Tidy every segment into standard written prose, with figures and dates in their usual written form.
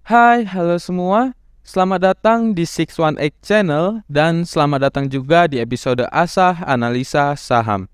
Hai, halo semua. Selamat datang di 618 Channel dan selamat datang juga di episode Asah Analisa Saham.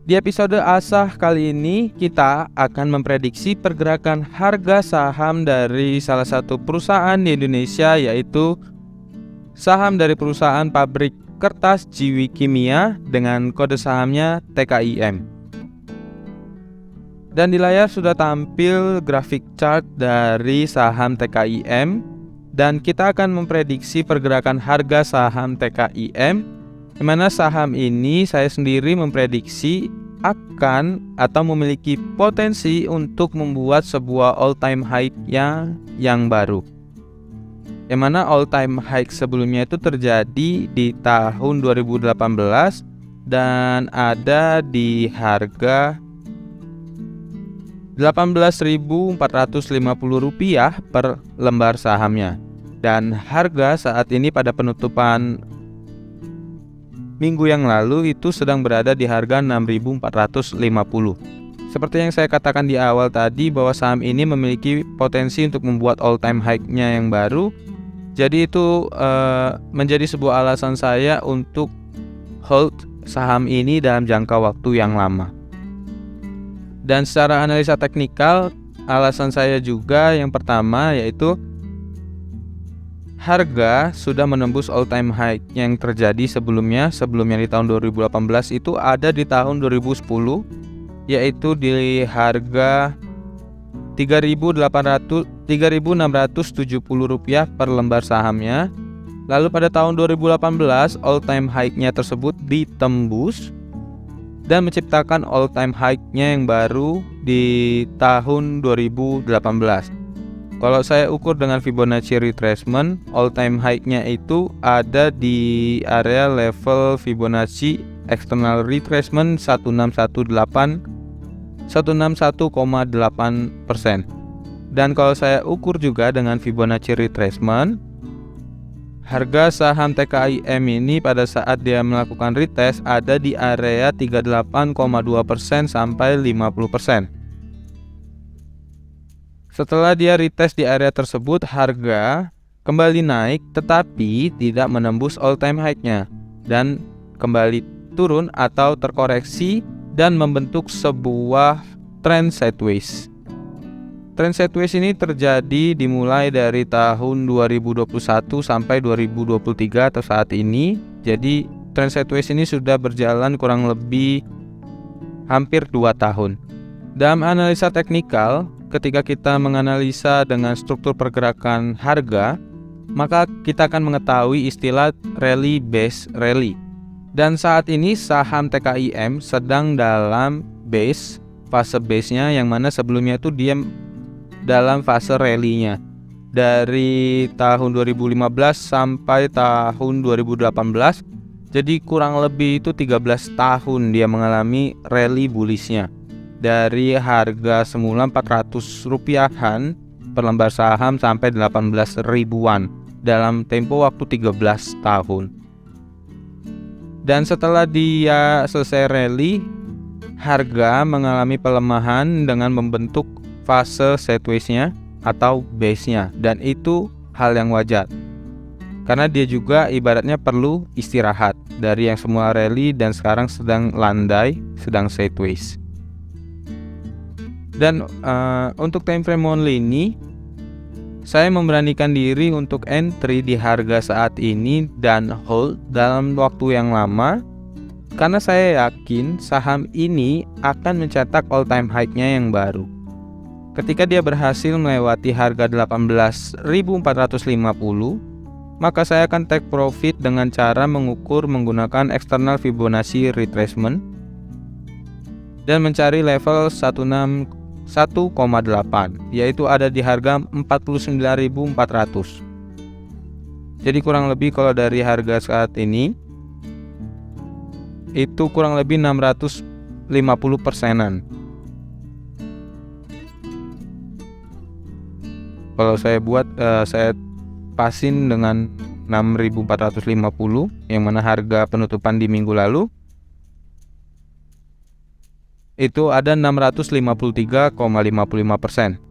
Di episode Asah kali ini kita akan memprediksi pergerakan harga saham dari salah satu perusahaan di Indonesia, yaitu saham dari perusahaan pabrik kertas Jiwi Kimia dengan kode sahamnya TKIM. Dan di layar sudah tampil grafik chart dari saham TKIM, dan kita akan memprediksi pergerakan harga saham TKIM, di mana saham ini saya sendiri memprediksi akan atau memiliki potensi untuk membuat sebuah all time high yang baru. Yang mana all time high sebelumnya itu terjadi di tahun 2018 dan ada di harga Rp18.450 per lembar sahamnya. Dan harga saat ini pada penutupan minggu yang lalu itu sedang berada di harga 6.450. Seperti yang saya katakan di awal tadi, bahwa saham ini memiliki potensi untuk membuat all time high-nya yang baru. Jadi itu menjadi sebuah alasan saya untuk hold saham ini dalam jangka waktu yang lama. Dan secara analisa teknikal, alasan saya juga yang pertama yaitu harga sudah menembus all time high yang terjadi sebelumnya di tahun 2018 itu ada di tahun 2010, yaitu di harga Rp3.670 per lembar sahamnya. Lalu pada tahun 2018 all time high-nya tersebut ditembus dan menciptakan all time high-nya yang baru di tahun 2018. Kalau saya ukur dengan Fibonacci retracement, all time high-nya itu ada di area level Fibonacci external retracement 161,8%. Dan kalau saya ukur juga dengan Fibonacci retracement, harga saham TKIM ini pada saat dia melakukan retest ada di area 38,2% sampai 50%. Setelah dia retest di area tersebut, harga kembali naik tetapi tidak menembus all time high-nya dan kembali turun atau terkoreksi dan membentuk sebuah trend sideways. Trend sideways ini terjadi dimulai dari tahun 2021 sampai 2023 atau saat ini. Jadi trend sideways ini sudah berjalan kurang lebih hampir 2 tahun. Dalam analisa teknikal, ketika kita menganalisa dengan struktur pergerakan harga, maka kita akan mengetahui istilah rally base rally. Dan saat ini saham TKIM sedang dalam fase base-nya, yang mana sebelumnya itu dia dalam fase rally-nya. Dari tahun 2015 sampai tahun 2018, jadi kurang lebih itu 13 tahun dia mengalami rally bullish-nya. Dari harga semula Rp400-an per lembar saham sampai 18 ribuan dalam tempo waktu 13 tahun. Dan setelah dia selesai rally, harga mengalami pelemahan dengan membentuk fase sideways-nya atau base-nya, dan itu hal yang wajar karena dia juga ibaratnya perlu istirahat dari yang semula rally dan sekarang sedang landai, sedang sideways. Dan untuk time frame only ini, saya memberanikan diri untuk entry di harga saat ini dan hold dalam waktu yang lama, karena saya yakin saham ini akan mencetak all time high-nya yang baru. Ketika dia berhasil melewati harga 18.450, maka saya akan take profit dengan cara mengukur menggunakan external Fibonacci retracement dan mencari level 1,8, yaitu ada di harga 49.400. Jadi kurang lebih kalau dari harga saat ini itu kurang lebih 650%-an. Kalau saya buat saya pasin dengan 6.450 yang mana harga penutupan di minggu lalu itu ada 653,55%.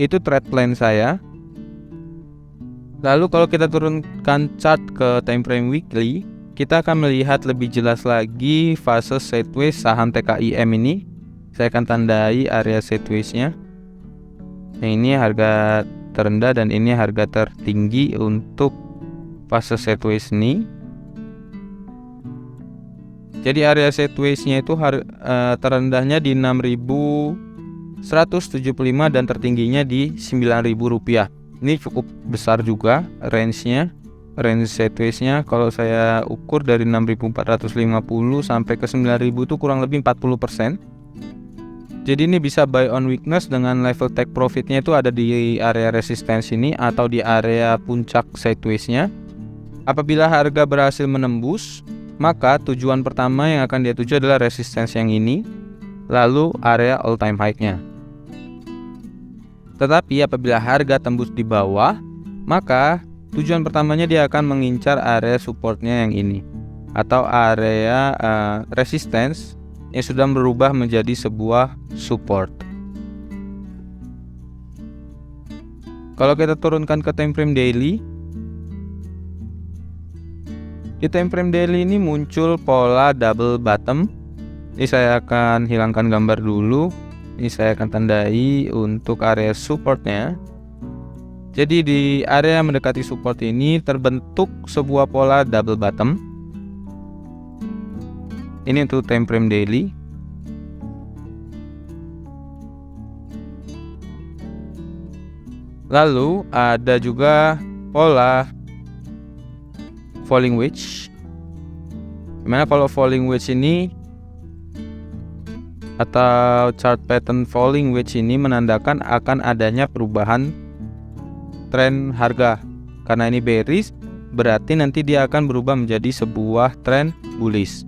Itu trade plan saya. Lalu kalau kita turunkan chart ke time frame weekly, kita akan melihat lebih jelas lagi fase sideways saham TKIM ini. Saya akan tandai area sideways-nya. Yang ini harga terendah dan ini harga tertinggi untuk fase sideways ini. Jadi area sideways-nya itu terendahnya di 6.175 dan tertingginya di Rp9.000. Ini cukup besar juga range-nya. Range sideways-nya kalau saya ukur dari 6.450 sampai ke 9.000 itu kurang lebih 40%. Jadi ini bisa buy on weakness dengan level take profitnya itu ada di area resistance ini atau di area puncak sideways-nya. Apabila harga berhasil menembus, maka tujuan pertama yang akan dia tuju adalah resistance yang ini, lalu area all time high-nya. Tetapi apabila harga tembus di bawah, maka tujuan pertamanya dia akan mengincar area supportnya yang ini, atau area resistance yang sudah berubah menjadi sebuah support. Kalau kita turunkan ke time frame daily, di time frame daily ini muncul pola double bottom. Ini saya akan hilangkan gambar dulu. Ini saya akan tandai untuk area supportnya. Jadi di area mendekati support ini terbentuk sebuah pola double bottom. Ini untuk time frame daily. Lalu ada juga pola falling wedge. Dimana kalau falling wedge ini atau chart pattern falling wedge ini menandakan akan adanya perubahan tren harga. Karena ini bearish, berarti nanti dia akan berubah menjadi sebuah tren bullish.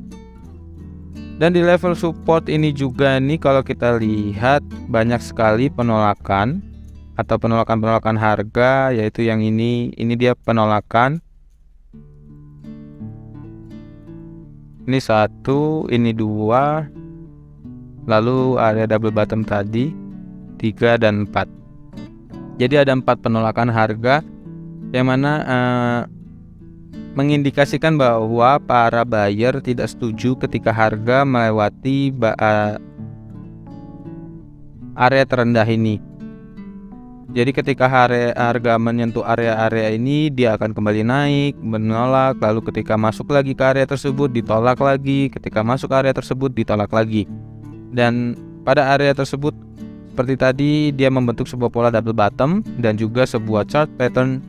Dan di level support ini juga nih kalau kita lihat banyak sekali penolakan atau penolakan harga, yaitu yang ini dia penolakan. Ini 1, ini 2, lalu area double bottom tadi 3 dan 4. Jadi ada 4 penolakan harga yang mana mengindikasikan bahwa para buyer tidak setuju ketika harga melewati area terendah ini. Jadi ketika harga menyentuh area-area ini, dia akan kembali naik, menolak, lalu ketika masuk lagi ke area tersebut ditolak lagi, ketika masuk ke area tersebut ditolak lagi. Dan pada area tersebut seperti tadi dia membentuk sebuah pola double bottom dan juga sebuah chart pattern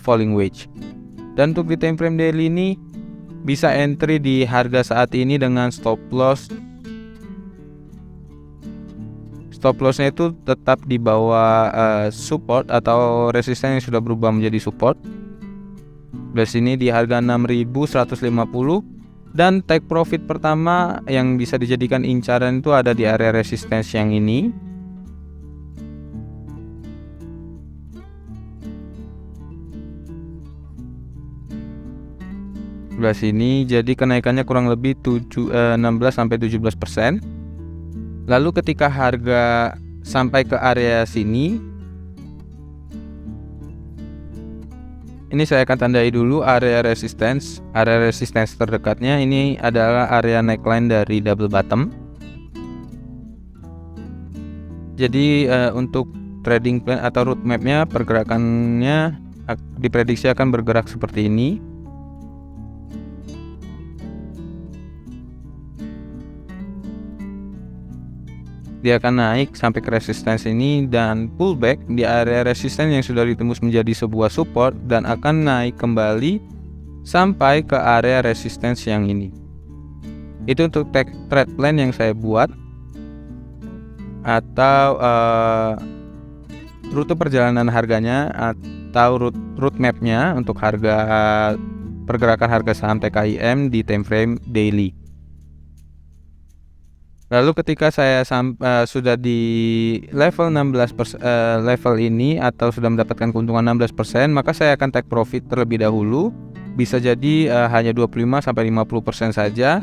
falling wedge. Dan untuk di time frame daily ini bisa entry di harga saat ini dengan stop loss. Stop lossnya itu tetap di bawah support atau resisten yang sudah berubah menjadi support. Di sini di harga 6.150 dan take profit pertama yang bisa dijadikan incaran itu ada di area resistance yang ini. Sebelah sini jadi kenaikannya kurang lebih 16 sampai 17%. Lalu ketika harga sampai ke area sini, ini saya akan tandai dulu area resistance. Area resistance terdekatnya ini adalah area neckline dari double bottom. Jadi untuk trading plan atau roadmapnya, pergerakannya diprediksi akan bergerak seperti ini. Dia akan naik sampai ke resistance ini dan pullback di area resistance yang sudah ditembus menjadi sebuah support dan akan naik kembali sampai ke area resistance yang ini. Itu untuk trade plan yang saya buat atau rute perjalanan harganya atau route mapnya untuk harga pergerakan harga saham TKIM di time frame daily. Lalu ketika saya sudah di level 16%, level ini atau sudah mendapatkan keuntungan 16%, maka saya akan take profit terlebih dahulu. Bisa jadi hanya 25 sampai 50% saja.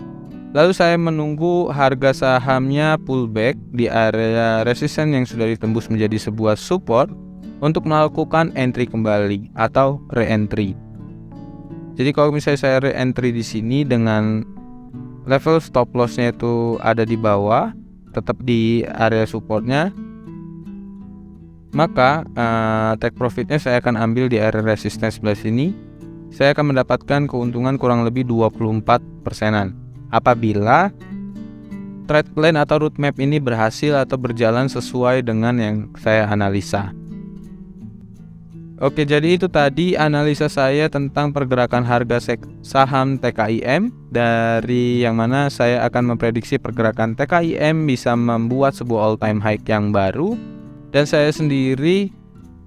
Lalu saya menunggu harga sahamnya pullback di area resisten yang sudah ditembus menjadi sebuah support untuk melakukan entry kembali atau re-entry. Jadi kalau misalnya saya re-entry di sini dengan level stop lossnya itu ada di bawah, tetap di area supportnya, maka take profitnya saya akan ambil di area resistance sebelah sini. Saya akan mendapatkan keuntungan kurang lebih 24%-an apabila trade plan atau roadmap ini berhasil atau berjalan sesuai dengan yang saya analisa. Oke, jadi itu tadi analisa saya tentang pergerakan harga saham TKIM, dari yang mana saya akan memprediksi pergerakan TKIM bisa membuat sebuah all time high yang baru, dan saya sendiri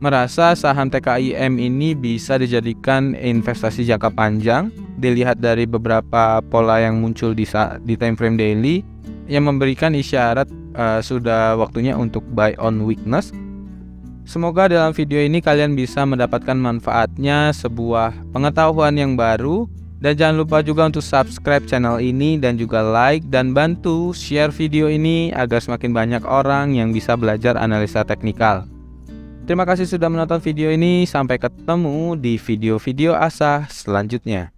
merasa saham TKIM ini bisa dijadikan investasi jangka panjang. Dilihat dari beberapa pola yang muncul di time frame daily yang memberikan isyarat sudah waktunya untuk buy on weakness. Semoga dalam video ini kalian bisa mendapatkan manfaatnya, sebuah pengetahuan yang baru. Dan jangan lupa juga untuk subscribe channel ini dan juga like dan bantu share video ini agar semakin banyak orang yang bisa belajar analisa teknikal. Terima kasih sudah menonton video ini, sampai ketemu di video-video Asa selanjutnya.